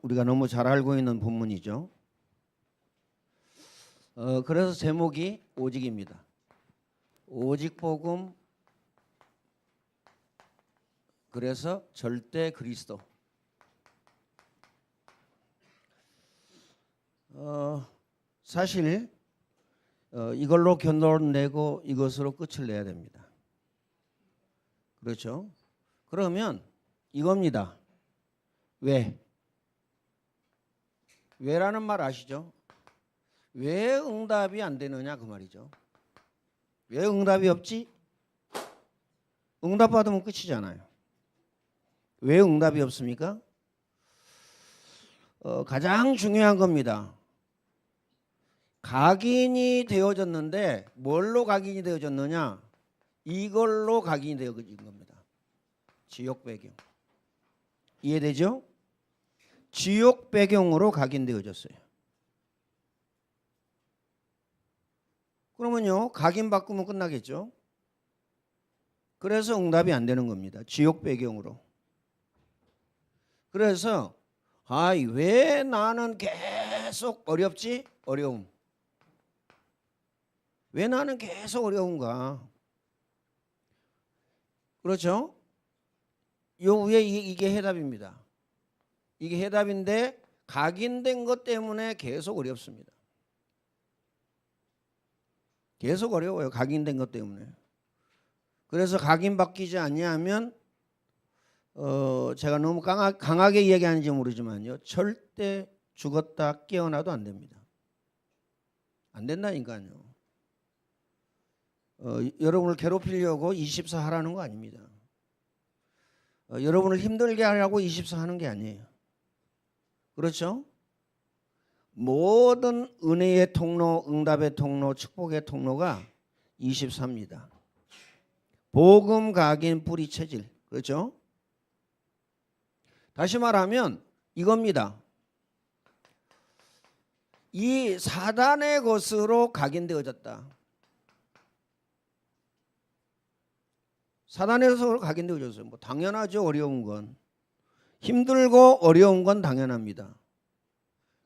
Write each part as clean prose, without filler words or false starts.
우리가 너무 잘 알고 있는 본문이죠. 그래서 제목이 오직입니다. 오직 복음, 그래서 절대 그리스도. 사실 이걸로 결론을 내고 이것으로 끝을 내야 됩니다. 그렇죠? 그러면 이겁니다. 왜? 왜라는 말 아시죠? 왜 응답이 안 되느냐 그 말이죠. 왜 응답이 없지? 응답 받으면 끝이잖아요. 왜 응답이 없습니까? 가장 중요한 겁니다. 각인이 되어졌는데 뭘로 각인이 되어졌느냐? 이걸로 각인이 되어진 겁니다. 지옥 배경. 이해되죠? 지옥 배경으로 각인되어졌어요. 그러면요, 각인 바꾸면 끝나겠죠? 그래서 응답이 안 되는 겁니다. 지옥 배경으로. 그래서 왜 나는 계속 어렵지? 어려움. 왜 나는 계속 어려운가? 그렇죠? 요 위에 이게 해답입니다. 이게 해답인데 각인된 것 때문에 계속 어렵습니다. 계속 어려워요. 각인된 것 때문에. 그래서 각인 바뀌지 않냐면 제가 너무 강하게 이야기하는지 모르지만요. 절대 죽었다 깨어나도 안 됩니다. 안 된다니까요. 여러분을 괴롭히려고 24 하라는 거 아닙니다. 여러분을 힘들게 하려고 24 하는 게 아니에요. 그렇죠? 모든 은혜의 통로, 응답의 통로, 축복의 통로가 24입니다. 복음 각인 뿌리 체질. 그렇죠? 다시 말하면 이겁니다. 이 사단의 것으로 각인되어졌다. 사단의 것으로 각인되어졌어요. 뭐 당연하죠. 어려운 건. 힘들고 어려운 건 당연합니다.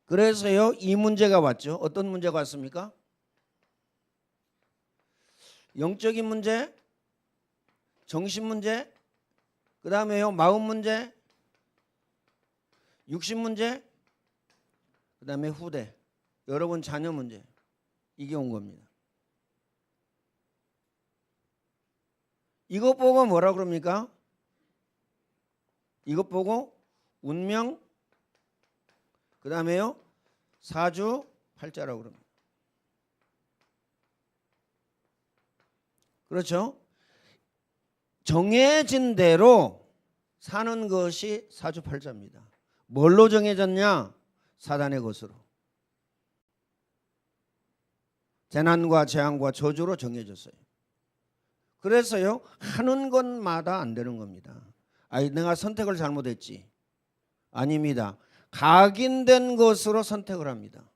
그래서요, 이 문제가 왔죠. 어떤 문제가 왔습니까? 영적인 문제, 정신 문제, 그 다음에요, 마음 문제, 육신 문제, 그 다음에 후대, 여러분 자녀 문제. 이게 온 겁니다. 이것 보고 뭐라 그럽니까? 이것 보고 운명, 그 다음에요, 사주팔자라고 그럽니다. 그렇죠? 정해진 대로 사는 것이 사주팔자입니다. 뭘로 정해졌냐? 사단의 것으로. 재난과 재앙과 저주로 정해졌어요. 그래서요, 하는 것마다 안 되는 겁니다. 내가 선택을 잘못했지. 아닙니다. 각인된 것으로 선택을 합니다.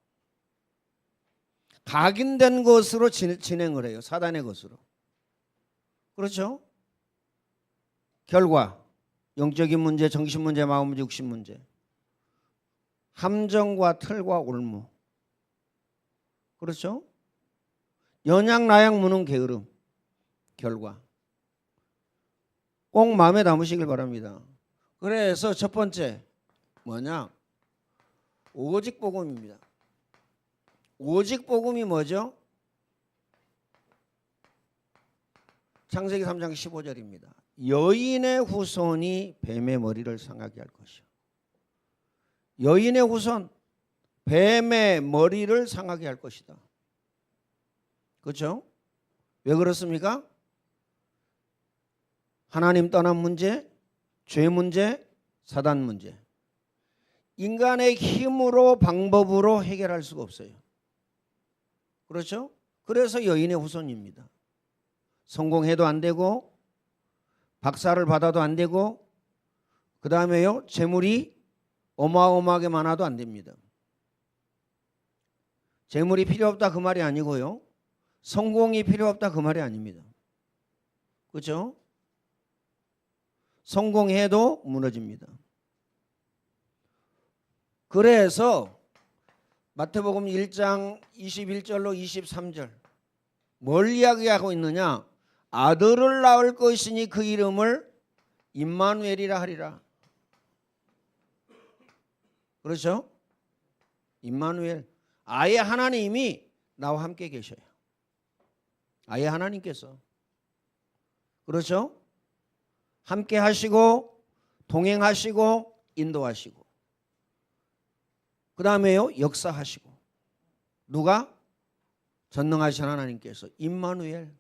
각인된 것으로 진행을 해요. 사단의 것으로. 그렇죠? 결과 영적인 문제, 정신 문제, 마음 문제, 육신 문제, 함정과 틀과 올무. 그렇죠? 연약 나약 무능 게으름. 결과. 꼭 마음에 담으시길 바랍니다. 그래서 첫 번째 뭐냐? 오직 복음입니다. 오직 복음이 뭐죠? 창세기 3장 15절입니다. 여인의 후손이 뱀의 머리를 상하게 할 것이요. 여인의 후손, 뱀의 머리를 상하게 할 것이다. 그렇죠? 왜 그렇습니까? 하나님 떠난 문제, 죄 문제, 사단 문제. 인간의 힘으로 방법으로 해결할 수가 없어요. 그렇죠? 그래서 여인의 후손입니다. 성공해도 안 되고 박사를 받아도 안 되고 그 다음에요, 재물이 어마어마하게 많아도 안 됩니다. 재물이 필요 없다 그 말이 아니고요, 성공이 필요 없다 그 말이 아닙니다. 그렇죠? 성공해도 무너집니다. 그래서 마태복음 1장 21절로 23절 뭘 이야기하고 있느냐? 아들을 낳을 것이니 그 이름을 임마누엘이라 하리라. 그렇죠? 임마누엘. 아예 하나님이 나와 함께 계셔요. 아예 하나님께서. 그렇죠? 함께 하시고 동행하시고 인도하시고 그 다음에요 역사하시고. 누가? 전능하신 하나님께서. 임마누엘.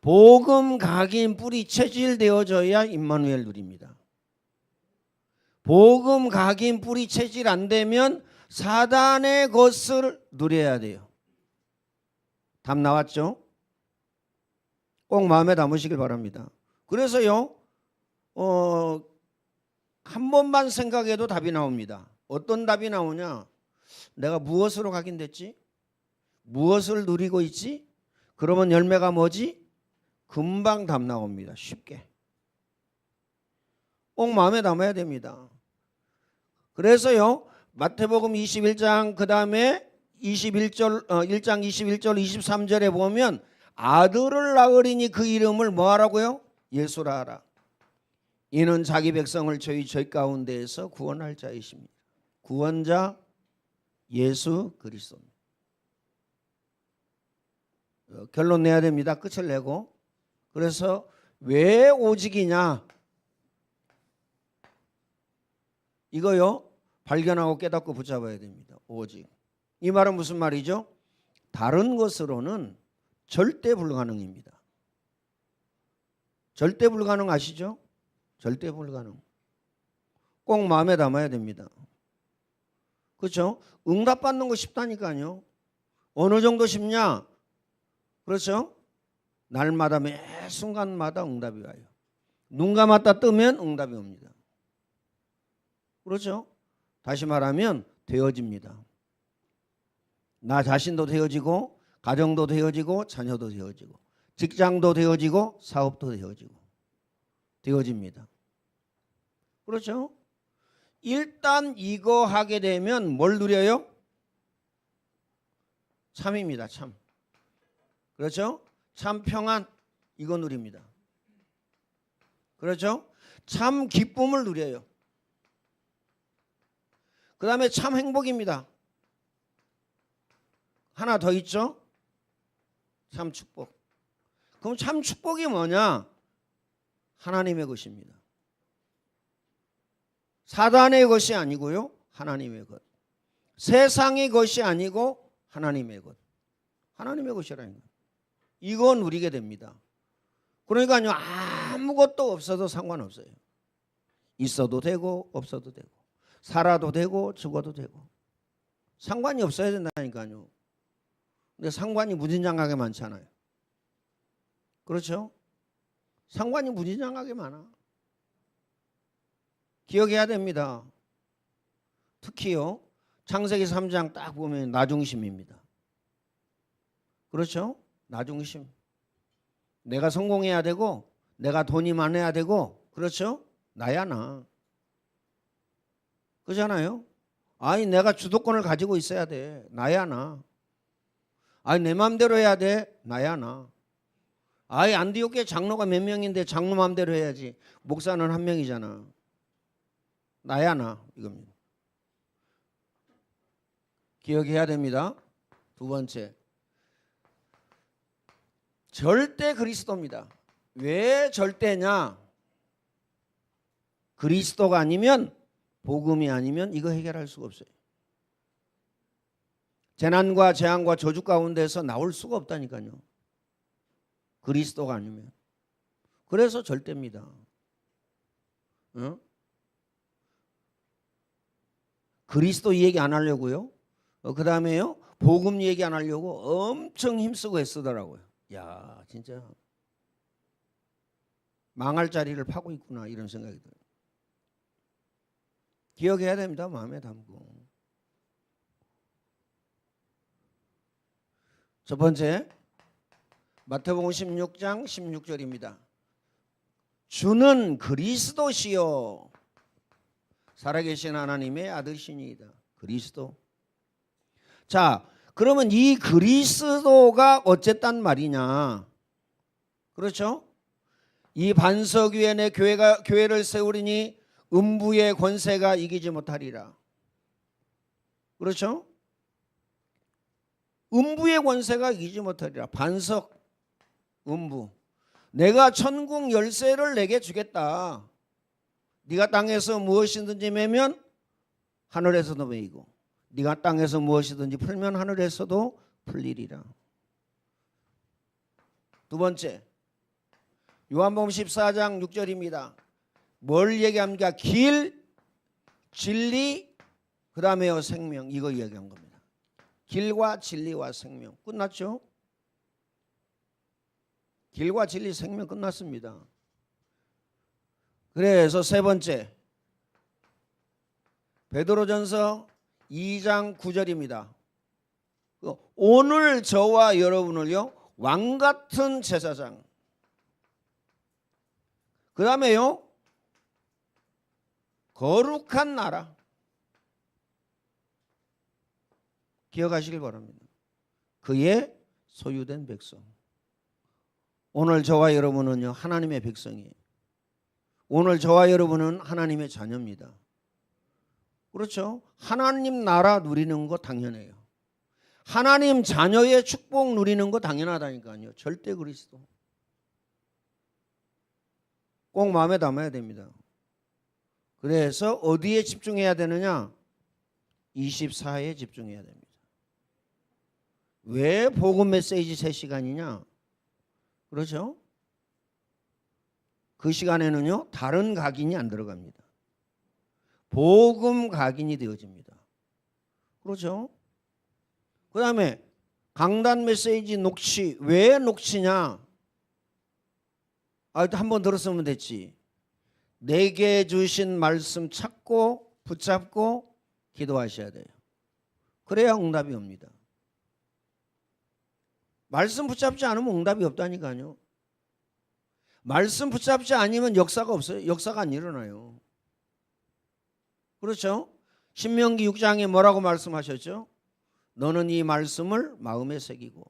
복음 각인 뿌리 체질되어져야 임마누엘 누립니다. 복음 각인 뿌리 체질 안 되면 사단의 것을 누려야 돼요. 답 나왔죠? 꼭 마음에 담으시길 바랍니다. 그래서요 한 번만 생각해도 답이 나옵니다. 어떤 답이 나오냐? 내가 무엇으로 각인됐지? 무엇을 누리고 있지? 그러면 열매가 뭐지? 금방 답 나옵니다. 쉽게. 꼭 마음에 담아야 됩니다. 그래서요 마태복음 21장 그 다음에 1장 21절 23절에 보면 아들을 낳으리니 그 이름을 뭐하라고요? 예수라 하라. 이는 자기 백성을 저희 죄 가운데에서 구원할 자이십니다. 구원자 예수 그리스도입니다. 결론 내야 됩니다. 끝을 내고. 그래서 왜 오직이냐? 이거요 발견하고 깨닫고 붙잡아야 됩니다. 오직. 이 말은 무슨 말이죠? 다른 것으로는 절대 불가능입니다. 절대 불가능 아시죠? 절대 불가능. 꼭 마음에 담아야 됩니다. 그렇죠? 응답받는 거 쉽다니까요. 어느 정도 쉽냐? 그렇죠? 날마다 매 순간마다 응답이 와요. 눈 감았다 뜨면 응답이 옵니다. 그렇죠? 다시 말하면 되어집니다. 나 자신도 되어지고 가정도 되어지고 자녀도 되어지고 직장도 되어지고 사업도 되어집니다. 그렇죠? 일단 이거 하게 되면 뭘 누려요? 참입니다. 참. 그렇죠? 참 평안 이거 누립니다. 그렇죠? 참 기쁨을 누려요. 그 다음에 참 행복입니다. 하나 더 있죠? 참 축복. 그럼 참 축복이 뭐냐? 하나님의 것입니다. 사단의 것이 아니고요. 하나님의 것. 세상의 것이 아니고 하나님의 것. 하나님의 것이라는 거예요. 이거 누리게 됩니다. 그러니까요. 아무것도 없어도 상관없어요. 있어도 되고 없어도 되고 살아도 되고 죽어도 되고 상관이 없어야 된다니까요. 근데 상관이 무진장하게 많잖아요. 그렇죠? 상관이 무진장하게 많아. 기억해야 됩니다. 특히요. 창세기 3장 딱 보면 나중심입니다. 그렇죠? 나중심. 내가 성공해야 되고 내가 돈이 많아야 되고 그렇죠? 나야 나. 그렇잖아요? 아니 내가 주도권을 가지고 있어야 돼. 나야 나. 아니 내 마음대로 해야 돼. 나야 나. 아이 안디옥교회 장로가 몇 명인데 장로 마음대로 해야지. 목사는 한 명이잖아. 나야 나 이겁니다. 기억해야 됩니다. 두 번째. 절대 그리스도입니다. 왜 절대냐? 그리스도가 아니면 복음이 아니면 이거 해결할 수가 없어요. 재난과 재앙과 저주 가운데서 나올 수가 없다니까요. 그리스도가 아니면. 그래서 절대입니다. 그리스도 얘기 안 하려고요. 그 다음에요. 복음 얘기 안 하려고 엄청 힘쓰고 애쓰더라고요. 야 진짜 망할 자리를 파고 있구나 이런 생각이 들어요. 기억해야 됩니다. 마음에 담고. 첫 번째 마태복음 16장 16절입니다. 주는 그리스도시요 살아계신 하나님의 아들이시니이다. 그리스도. 자, 그러면 이 그리스도가 어쨌단 말이냐? 그렇죠? 이 반석 위에 내 교회를 세우리니 음부의 권세가 이기지 못하리라. 그렇죠? 음부의 권세가 이기지 못하리라. 반석, 음부. 내가 천국 열쇠를 내게 주겠다. 네가 땅에서 무엇이든지 매면 하늘에서도 매이고 네가 땅에서 무엇이든지 풀면 하늘에서도 풀리리라. 두 번째, 요한복음 14장 6절입니다. 뭘 얘기합니까? 길, 진리, 그 다음에요 생명. 이거 얘기한 겁니다. 길과 진리와 생명. 끝났죠? 길과 진리, 생명 끝났습니다. 그래서 세 번째, 베드로전서 2장 9절입니다. 오늘 저와 여러분을요 왕같은 제사장, 그 다음에요 거룩한 나라. 기억하시길 바랍니다. 그의 소유된 백성. 오늘 저와 여러분은요 하나님의 백성이에요. 오늘 저와 여러분은 하나님의 자녀입니다. 그렇죠? 하나님 나라 누리는 거 당연해요. 하나님 자녀의 축복 누리는 거 당연하다니까요. 절대 그리스도. 꼭 마음에 담아야 됩니다. 그래서 어디에 집중해야 되느냐? 24에 집중해야 됩니다. 왜 복음 메시지 3시간이냐? 그렇죠? 그 시간에는요 다른 각인이 안 들어갑니다. 복음 각인이 되어집니다. 그렇죠? 그 다음에 강단 메시지 녹취. 왜 녹취냐? 한번 들었으면 됐지. 내게 주신 말씀 찾고 붙잡고 기도하셔야 돼요. 그래야 응답이 옵니다. 말씀 붙잡지 않으면 응답이 없다니까요. 말씀 붙잡지 않으면 역사가 없어요. 역사가 안 일어나요. 그렇죠? 신명기 6장에 뭐라고 말씀하셨죠? 너는 이 말씀을 마음에 새기고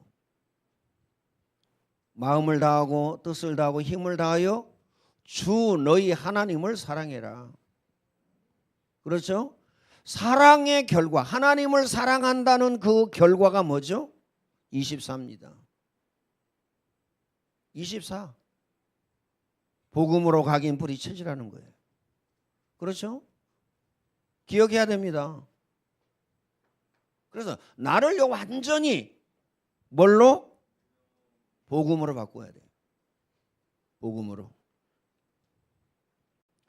마음을 다하고 뜻을 다하고 힘을 다하여 주 너희 하나님을 사랑해라. 그렇죠? 사랑의 결과, 하나님을 사랑한다는 그 결과가 뭐죠? 24입니다. 24. 복음으로 각인 뿌리 체질하는 거예요. 그렇죠? 기억해야 됩니다. 그래서 나를 완전히 뭘로? 복음으로 바꿔야 돼요. 복음으로.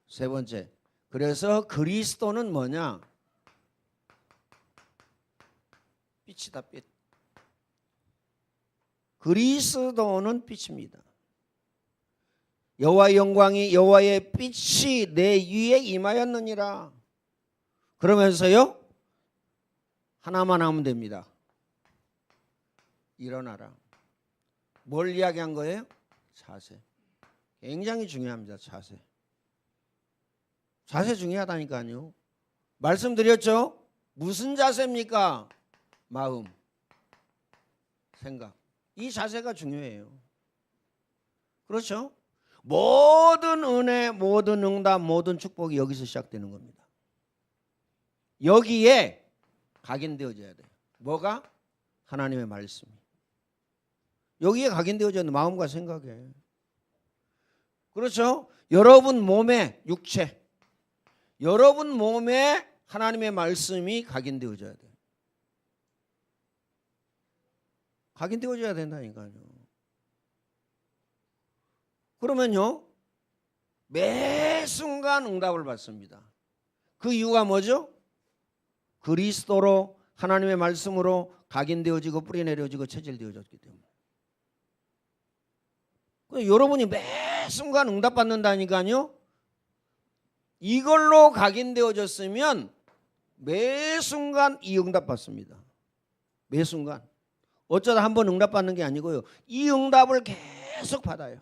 세 번째, 그래서 그리스도는 뭐냐? 빛이다, 빛. 그리스도는 빛입니다. 여호와의 영광이 여호와의 빛이 내 위에 임하였느니라. 그러면서요 하나만 하면 됩니다. 일어나라. 뭘 이야기한 거예요? 자세. 굉장히 중요합니다. 자세. 자세 중요하다니까요. 말씀드렸죠? 무슨 자세입니까? 마음, 생각. 이 자세가 중요해요. 그렇죠? 모든 은혜, 모든 응답, 모든 축복이 여기서 시작되는 겁니다. 여기에 각인되어져야 돼요. 뭐가? 하나님의 말씀이. 여기에 각인되어져야 돼요. 마음과 생각에. 그렇죠? 여러분 몸에 육체, 여러분 몸에 하나님의 말씀이 각인되어져야 돼요. 각인되어져야 된다니까요. 그러면요 매 순간 응답을 받습니다. 그 이유가 뭐죠? 그리스도로 하나님의 말씀으로 각인되어지고 뿌리내려지고 체질되어졌기 때문에. 여러분이 매 순간 응답받는다니까요. 이걸로 각인되어졌으면 매 순간 이 응답받습니다. 매 순간. 어쩌다 한번 응답받는 게 아니고요. 이 응답을 계속 받아요.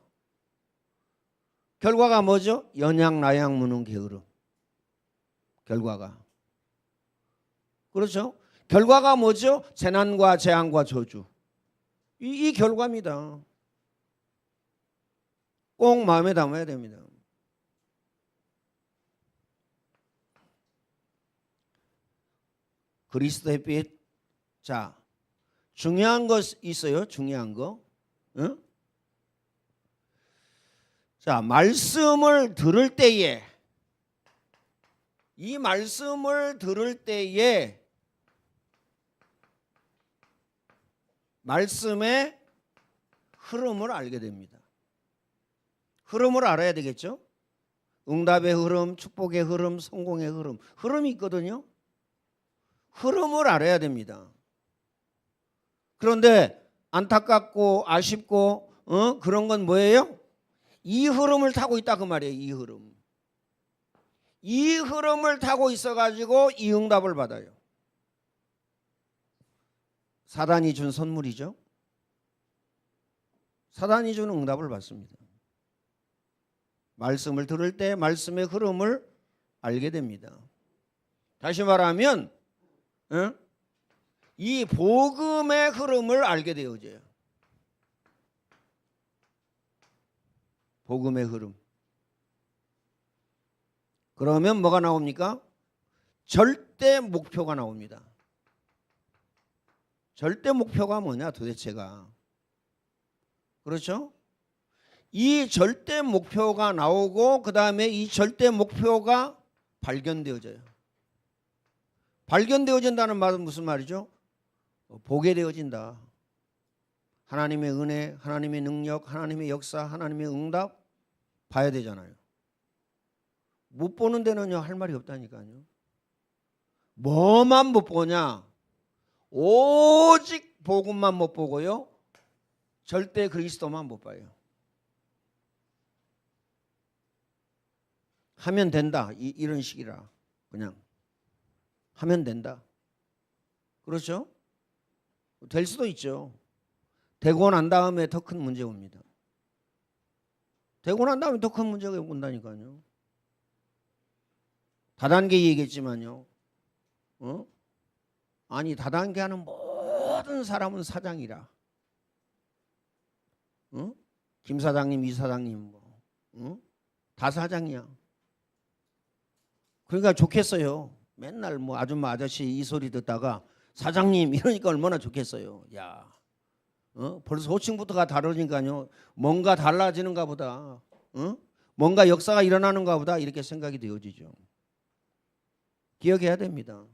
결과가 뭐죠? 연양, 나양, 무능, 게으름. 결과가. 그렇죠? 결과가 뭐죠? 재난과 재앙과 저주. 이 결과입니다. 꼭 마음에 담아야 됩니다. 그리스도의 빛. 자, 중요한 것 있어요. 중요한 거. 응? 자, 말씀을 들을 때에, 이 말씀을 들을 때에 말씀의 흐름을 알게 됩니다. 흐름을 알아야 되겠죠? 응답의 흐름, 축복의 흐름, 성공의 흐름. 흐름이 있거든요. 흐름을 알아야 됩니다. 그런데 안타깝고 아쉽고 그런 건 뭐예요? 이 흐름을 타고 있다 그 말이에요. 이 흐름. 이 흐름을 타고 있어가지고 이 응답을 받아요. 사단이 준 선물이죠. 사단이 준 응답을 받습니다. 말씀을 들을 때 말씀의 흐름을 알게 됩니다. 다시 말하면 이 복음의 흐름을 알게 되어져요. 복음의 흐름. 그러면 뭐가 나옵니까? 절대 목표가 나옵니다. 절대 목표가 뭐냐 도대체가. 그렇죠? 이 절대 목표가 나오고 그 다음에 이 절대 목표가 발견되어져요. 발견되어진다는 말은 무슨 말이죠? 보게 되어진다. 하나님의 은혜, 하나님의 능력, 하나님의 역사, 하나님의 응답 봐야 되잖아요. 못 보는 데는요 할 말이 없다니까요. 뭐만 못 보냐? 오직 복음만 못 보고요. 절대 그리스도만 못 봐요. 하면 된다. 이런 식이라 그냥 하면 된다. 그렇죠? 될 수도 있죠. 되고 난 다음에 더 큰 문제 옵니다. 되고 난 다음에 더 큰 문제가 온다니까요. 다단계 얘기했지만요. 아니 다단계 하는 모든 사람은 사장이라. 김 사장님, 이 사장님 다 사장이야. 그러니까 좋겠어요. 맨날 뭐 아줌마 아저씨 이 소리 듣다가 사장님 이러니까 얼마나 좋겠어요. 야, 벌써 호칭부터가 다르니까요. 뭔가 달라지는가 보다. 뭔가 역사가 일어나는가 보다 이렇게 생각이 되어지죠. 기억해야 됩니다.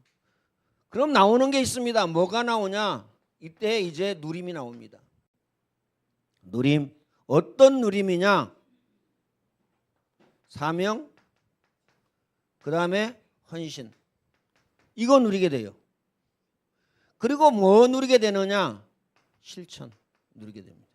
그럼 나오는 게 있습니다. 뭐가 나오냐? 이때 이제 누림이 나옵니다. 누림. 어떤 누림이냐? 사명, 그 다음에 헌신. 이거 누리게 돼요. 그리고 뭐 누리게 되느냐? 실천 누리게 됩니다.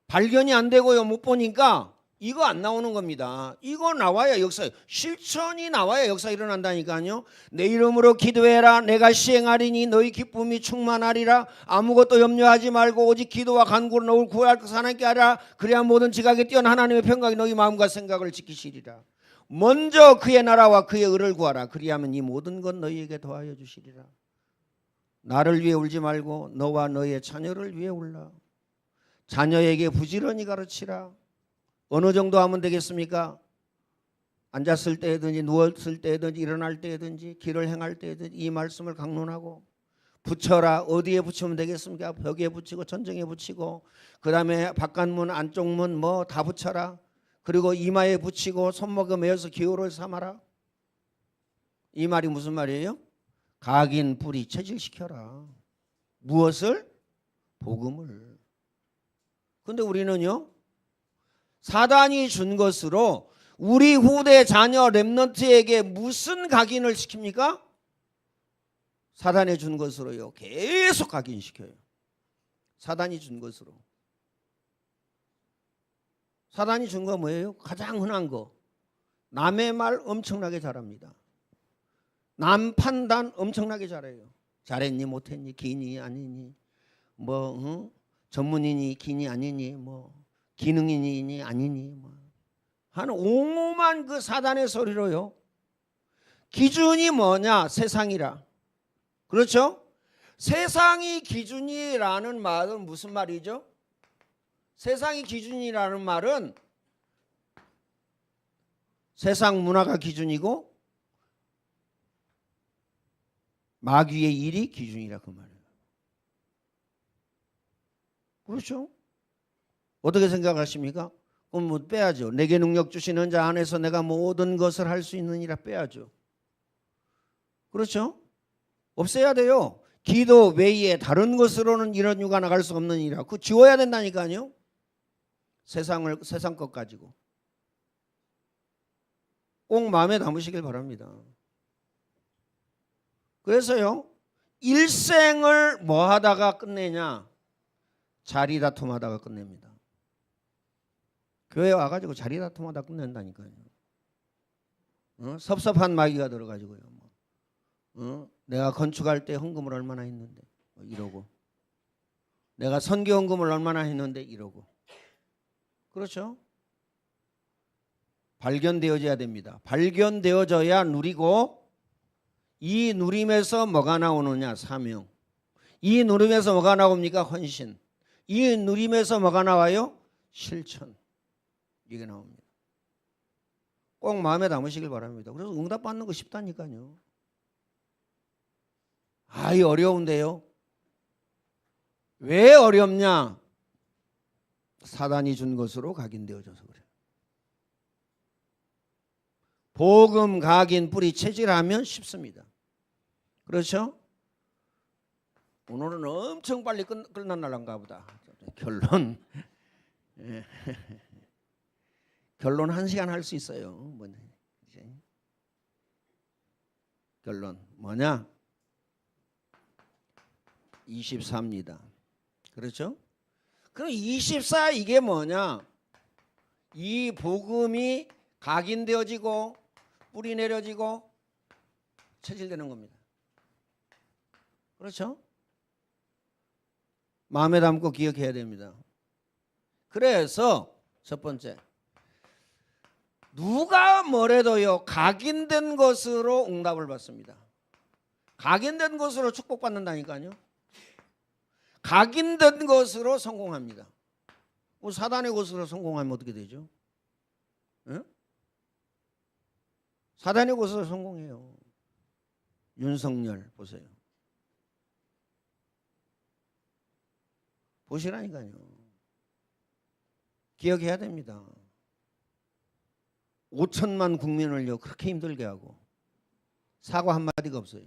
발견이 안 되고요. 못 보니까 이거 안 나오는 겁니다. 이거 나와야 역사, 실천이 나와야 역사 일어난다니까요. 내 이름으로 기도해라. 내가 시행하리니 너희 기쁨이 충만하리라. 아무것도 염려하지 말고 오직 기도와 간구로 너를 구할 것 하나님께 하라. 그래야 모든 지각에 뛰어난 하나님의 평강이 너희 마음과 생각을 지키시리라. 먼저 그의 나라와 그의 의를 구하라. 그리하면 이 모든 것 너희에게 더하여 주시리라. 나를 위해 울지 말고 너와 너의 자녀를 위해 울라. 자녀에게 부지런히 가르치라. 어느 정도 하면 되겠습니까? 앉았을 때든지 누웠을 때든지 일어날 때든지 길을 행할 때든지 이 말씀을 강론하고 붙여라. 어디에 붙이면 되겠습니까? 벽에 붙이고 천정에 붙이고 그 다음에 바깥문 안쪽문 뭐 다 붙여라. 그리고 이마에 붙이고 손목에 매어서 기호를 삼아라. 이 말이 무슨 말이에요? 각인 뿌리 체질시켜라. 무엇을? 복음을. 근데 우리는요 사단이 준 것으로 우리 후대 자녀 렘넌트에게 무슨 각인을 시킵니까? 사단이 준 것으로요 계속 각인시켜요. 사단이 준 것으로. 사단이 준 거 뭐예요? 가장 흔한 거. 남의 말 엄청나게 잘합니다. 남 판단 엄청나게 잘해요. 잘했니 못했니 기니 아니니 뭐 전문이니 기니 아니니 뭐 기능인이 아니니 뭐 하는 옹호만 그 사단의 소리로요 기준이 뭐냐? 세상이라. 그렇죠? 세상이 기준이라는 말은 무슨 말이죠? 세상이 기준이라는 말은 세상 문화가 기준이고 마귀의 일이 기준이라 그 말이에요. 그렇죠? 어떻게 생각하십니까? 그럼 뭐 빼야죠. 내게 능력 주시는 자 안에서 내가 모든 것을 할 수 있느니라 빼야죠. 그렇죠? 없애야 돼요. 기도 외에 다른 것으로는 이런 유가 나갈 수 없느니라. 그거 지워야 된다니까요. 세상 것 가지고. 꼭 마음에 담으시길 바랍니다. 그래서요. 일생을 뭐 하다가 끝내냐? 자리 다툼하다가 끝냅니다. 교회 와가지고 자리 다툼하다 끝낸다니까요. 섭섭한 마귀가 들어가지고요. 내가 건축할 때 헌금을 얼마나 했는데 이러고, 내가 선교 헌금을 얼마나 했는데 이러고. 그렇죠? 발견되어져야 됩니다. 발견되어져야 누리고, 이 누림에서 뭐가 나오느냐? 사명. 이 누림에서 뭐가 나옵니까? 헌신. 이 누림에서 뭐가 나와요? 실천. 이게 나옵니다. 꼭 마음에 담으시길 바랍니다. 그래서 응답 받는 거 쉽다니까요. 아이 어려운데요. 왜 어렵냐? 사단이 준 것으로 각인되어져서 그래요. 복음 각인 뿌리 체질하면 쉽습니다. 그렇죠? 오늘은 엄청 빨리 끝났날란가 보다. 결론. 결론 1시간 할 수 있어요. 결론 뭐냐? 24입니다. 그렇죠? 그럼 24 이게 뭐냐? 이 복음이 각인되어지고 뿌리 내려지고 체질되는 겁니다. 그렇죠? 마음에 담고 기억해야 됩니다. 그래서 첫 번째, 누가 뭐래도요 각인된 것으로 응답을 받습니다. 각인된 것으로 축복받는다니까요. 각인된 것으로 성공합니다. 사단의 것으로 성공하면 어떻게 되죠? 응? 사단의 것으로 성공해요. 윤석열 보세요. 보시라니까요. 기억해야 됩니다. 5천만 국민을요 그렇게 힘들게 하고 사과 한마디가 없어요.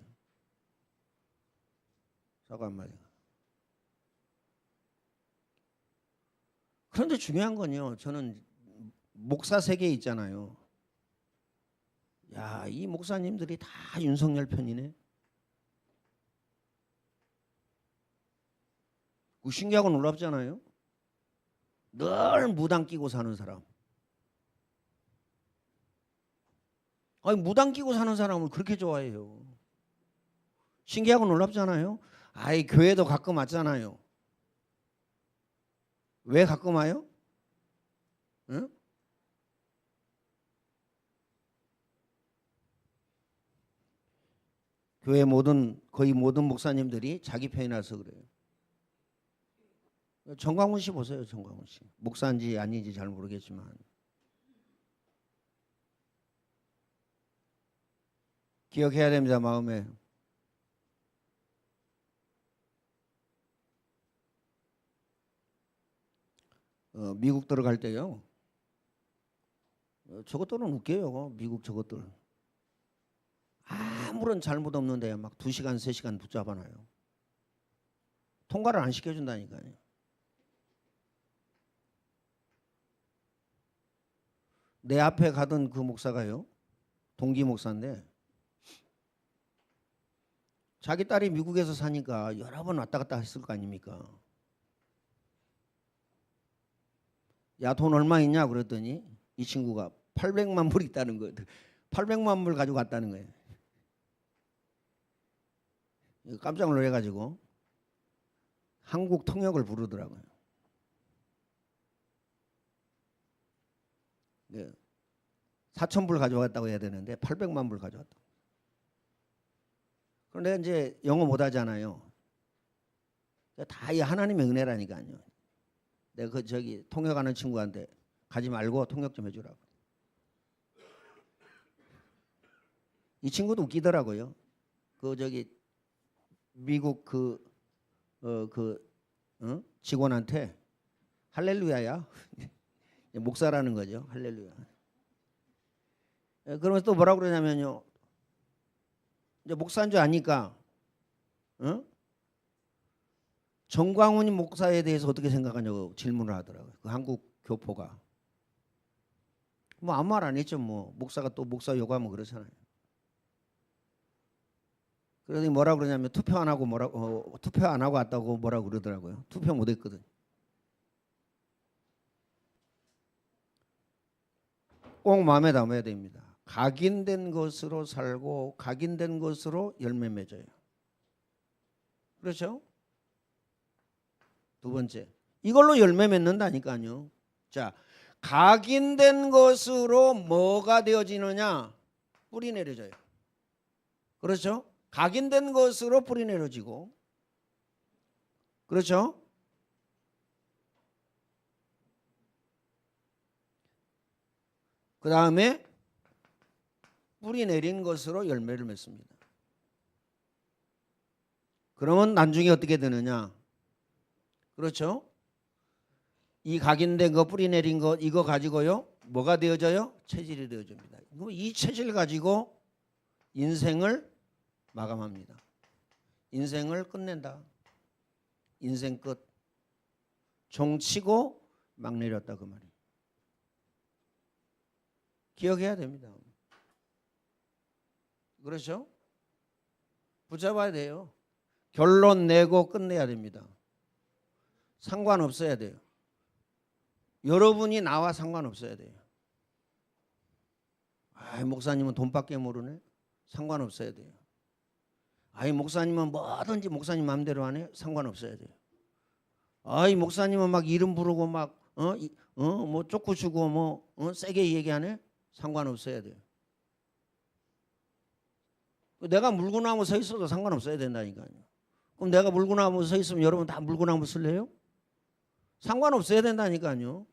사과 한마디가. 그런데 중요한 건요, 저는 목사 세계에 있잖아요. 야, 이 목사님들이 다 윤석열 편이네. 신기하고 놀랍잖아요. 늘 무당 끼고 사는 사람. 아니, 무당 끼고 사는 사람을 그렇게 좋아해요. 신기하고 놀랍잖아요. 아이, 교회도 가끔 왔잖아요. 왜 가끔 와요? 응? 교회 거의 모든 목사님들이 자기 편이라서 그래요. 정광훈 씨 보세요. 정광훈 씨. 목사인지 아닌지 잘 모르겠지만 기억해야 됩니다. 마음에. 미국 들어갈 때요. 저것들은 웃겨요. 미국 저것들. 아무런 잘못 없는데 막 2시간, 3시간 붙잡아놔요. 통과를 안 시켜준다니까요. 내 앞에 가던 그 목사가요. 동기 목사인데 자기 딸이 미국에서 사니까 여러 번 왔다 갔다 했을 거 아닙니까? 야, 돈 얼마 있냐 그랬더니 이 친구가 800만 불 있다는 거예요. 800만 불 가지고 갔다는 거예요. 깜짝 놀래가지고 한국 통역을 부르더라고요. 4,000불 가져갔다고 해야 되는데 800만 불 가져갔다. 그런데 이제 영어 못하잖아요. 다 이 하나님의 은혜라니까요. 내가 그 저기 통역하는 친구한테 가지 말고 통역 좀 해주라고. 이 친구도 웃기더라고요. 그 저기 미국 직원한테 할렐루야야 목사라는 거죠. 할렐루야. 그러면서 또 뭐라고 그러냐면요. 이제 목사인 줄 아니까 정광훈이 목사에 대해서 어떻게 생각하냐고 질문을 하더라고요. 그 한국 교포가. 뭐 아무 말 안 했죠. 뭐 목사가 또 목사 요구하면 그렇잖아요. 그러더니 뭐라 그러냐면 투표 안 하고 왔다고 뭐라고 그러더라고요. 투표 못 했거든. 꼭 마음에 담아야 됩니다. 각인된 것으로 살고 각인된 것으로 열매 맺어요. 그렇죠? 두 번째, 이걸로 열매 맺는다니까요. 자, 각인된 것으로 뭐가 되어지느냐? 뿌리 내려져요. 그렇죠? 각인된 것으로 뿌리 내려지고, 그렇죠? 그 다음에 뿌리 내린 것으로 열매를 맺습니다. 그러면 나중에 어떻게 되느냐? 그렇죠? 이 각인된 거 뿌리 내린 거 이거 가지고요 뭐가 되어져요? 체질이 되어집니다. 이 체질 가지고 인생을 마감합니다. 인생을 끝낸다. 인생 끝. 종치고 막 내렸다 그 말이에요. 기억해야 됩니다. 그렇죠? 붙잡아야 돼요. 결론 내고 끝내야 됩니다. 상관없어야 돼요. 여러분이 나와 상관없어야 돼요. 아, 목사님은 돈밖에 모르네. 상관없어야 돼요. 아이 목사님은 뭐든지 목사님 마음대로 하네. 상관없어야 돼요. 아이 목사님은 막 이름 부르고 막 뭐 쫓고 주고 뭐 세게 얘기하네. 상관없어야 돼요. 내가 물구나무 서 있어도 상관없어야 된다니까요. 그럼 내가 물구나무 서 있으면 여러분 다 물구나무 쓸래요? 상관없어야 된다니까요.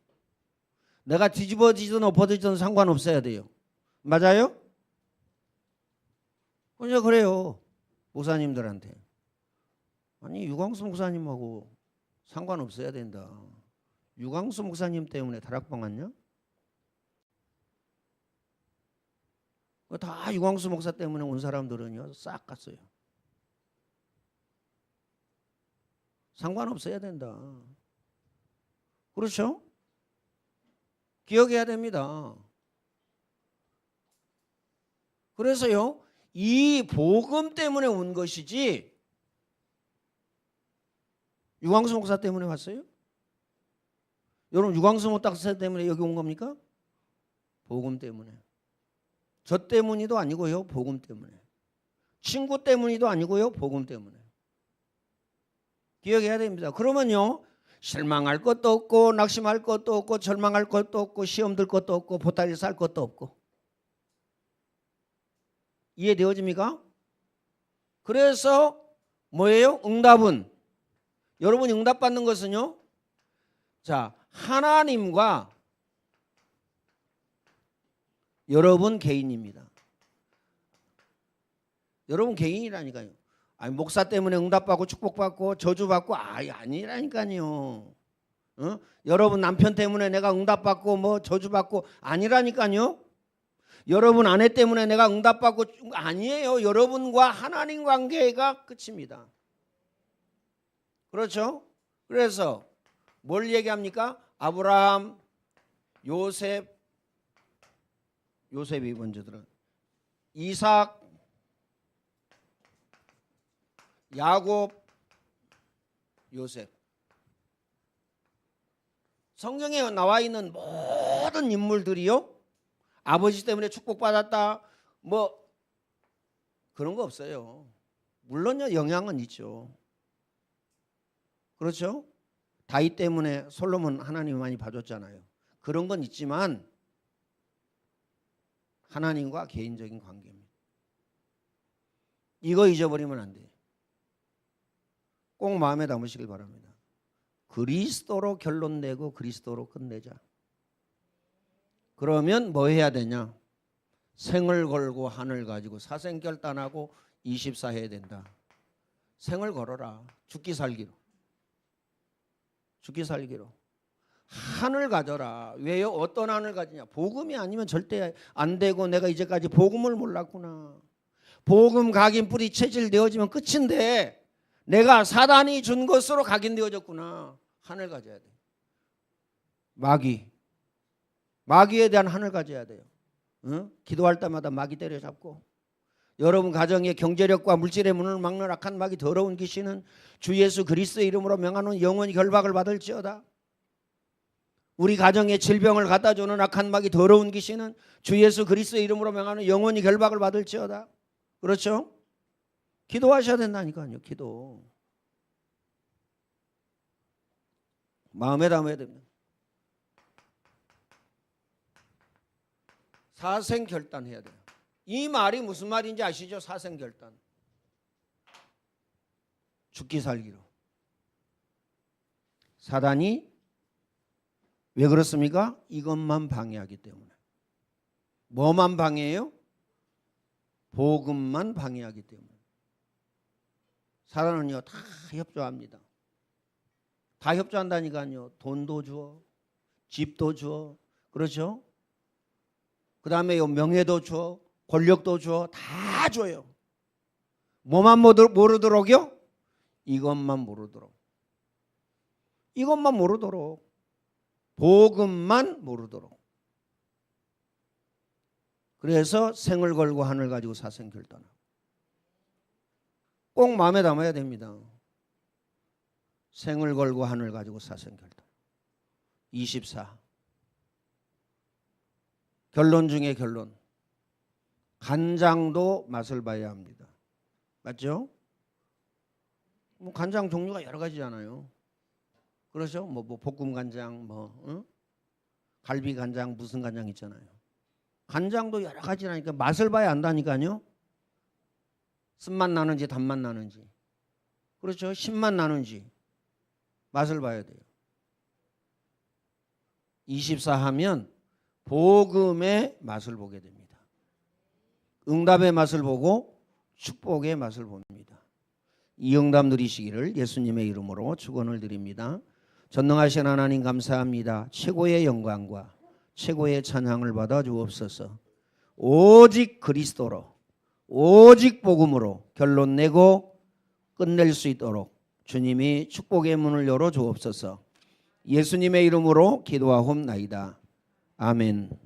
내가 뒤집어지든 엎어지든 상관없어야 돼요. 맞아요? 그냥 그래요. 목사님들한테. 아니 유광수 목사님하고 상관없어야 된다. 유광수 목사님 때문에 다락방 왔냐? 다 유광수 목사 때문에 온 사람들은요 싹 갔어요. 상관없어야 된다. 그렇죠? 기억해야 됩니다. 그래서요 이 복음 때문에 온 것이지 유광수 목사 때문에 왔어요? 여러분 유광수 목사 때문에 여기 온 겁니까? 복음 때문에. 저 때문이도 아니고요. 복음 때문에. 친구 때문이도 아니고요. 복음 때문에. 기억해야 됩니다. 그러면요. 실망할 것도 없고 낙심할 것도 없고 절망할 것도 없고 시험 들 것도 없고 보따리 쌀 것도 없고. 이해되어집니까? 그래서 뭐예요? 응답은 여러분이 응답받는 것은요. 자, 하나님과 여러분 개인입니다. 여러분 개인이라니까요. 아니 목사 때문에 응답받고 축복받고 저주받고 아니라니까요. 여러분 남편 때문에 내가 응답받고 뭐 저주받고 아니라니까요. 여러분 아내 때문에 내가 응답받고 아니에요. 여러분과 하나님 관계가 끝입니다. 그렇죠? 그래서 뭘 얘기합니까? 아브라함, 요셉이 먼저 들어. 이삭, 야곱, 요셉. 성경에 나와 있는 모든 인물들이요. 아버지 때문에 축복받았다. 뭐 그런 거 없어요. 물론요 영향은 있죠. 그렇죠? 다윗 때문에 솔로몬 하나님이 많이 봐줬잖아요. 그런 건 있지만 하나님과 개인적인 관계입니다. 이거 잊어버리면 안 돼요. 꼭 마음에 담으시길 바랍니다. 그리스도로 결론 내고 그리스도로 끝내자. 그러면 뭐 해야 되냐? 생을 걸고 한을 가지고 사생결단하고 24 해야 된다. 생을 걸어라. 죽기 살기로. 죽기 살기로. 한을 가져라. 왜요? 어떤 한을 가지냐? 복음이 아니면 절대 안 되고 내가 이제까지 복음을 몰랐구나. 복음 각인 뿌리 체질되어지면 끝인데 내가 사단이 준 것으로 각인되어졌구나. 한을 가져야 돼. 마귀에 대한 한을 가져야 돼요. 응? 기도할 때마다 마귀 때려잡고 여러분 가정의 경제력과 물질의 문을 막는 악한 마귀 더러운 귀신은 주 예수 그리스도의 이름으로 명하노니 영원히 결박을 받을지어다. 우리 가정에 질병을 갖다 주는 악한 마귀 더러운 귀신은 주 예수 그리스도의 이름으로 명하노니 영원히 결박을 받을지어다. 그렇죠? 기도하셔야 된다니까요. 기도. 마음에 담아야 됩니다. 사생결단해야 돼요. 이 말이 무슨 말인지 아시죠? 사생결단. 죽기 살기로. 사단이 왜 그렇습니까? 이것만 방해하기 때문에. 뭐만 방해해요? 복음만 방해하기 때문에. 사단은요 다 협조합니다. 다 협조한다니까요. 돈도 줘, 집도 줘, 그렇죠? 그 다음에 명예도 줘, 권력도 줘, 다 줘요. 뭐만 모르도록요? 이것만 모르도록. 이것만 모르도록. 복음만 모르도록. 그래서 생을 걸고 한을 가지고 사생결단하고. 꼭 마음에 담아야 됩니다. 생을 걸고 한을 가지고 사생결단. 24. 결론 중에 결론. 간장도 맛을 봐야 합니다. 맞죠? 뭐 간장 종류가 여러 가지잖아요. 그렇죠? 뭐 볶음 간장, 갈비 간장, 무슨 간장 있잖아요. 간장도 여러 가지라니까 맛을 봐야 안다니까요. 쓴맛 나는지 단맛 나는지, 그렇죠? 신맛 나는지 맛을 봐야 돼요. 24 하면 복음의 맛을 보게 됩니다. 응답의 맛을 보고 축복의 맛을 봅니다. 이 응답 누리시기를 예수님의 이름으로 축원을 드립니다. 전능하신 하나님 감사합니다. 최고의 영광과 최고의 찬양을 받아 주옵소서. 오직 그리스도로, 오직 복음으로 결론 내고 끝낼 수 있도록 주님이 축복의 문을 열어 주옵소서. 예수님의 이름으로 기도하옵나이다. 아멘.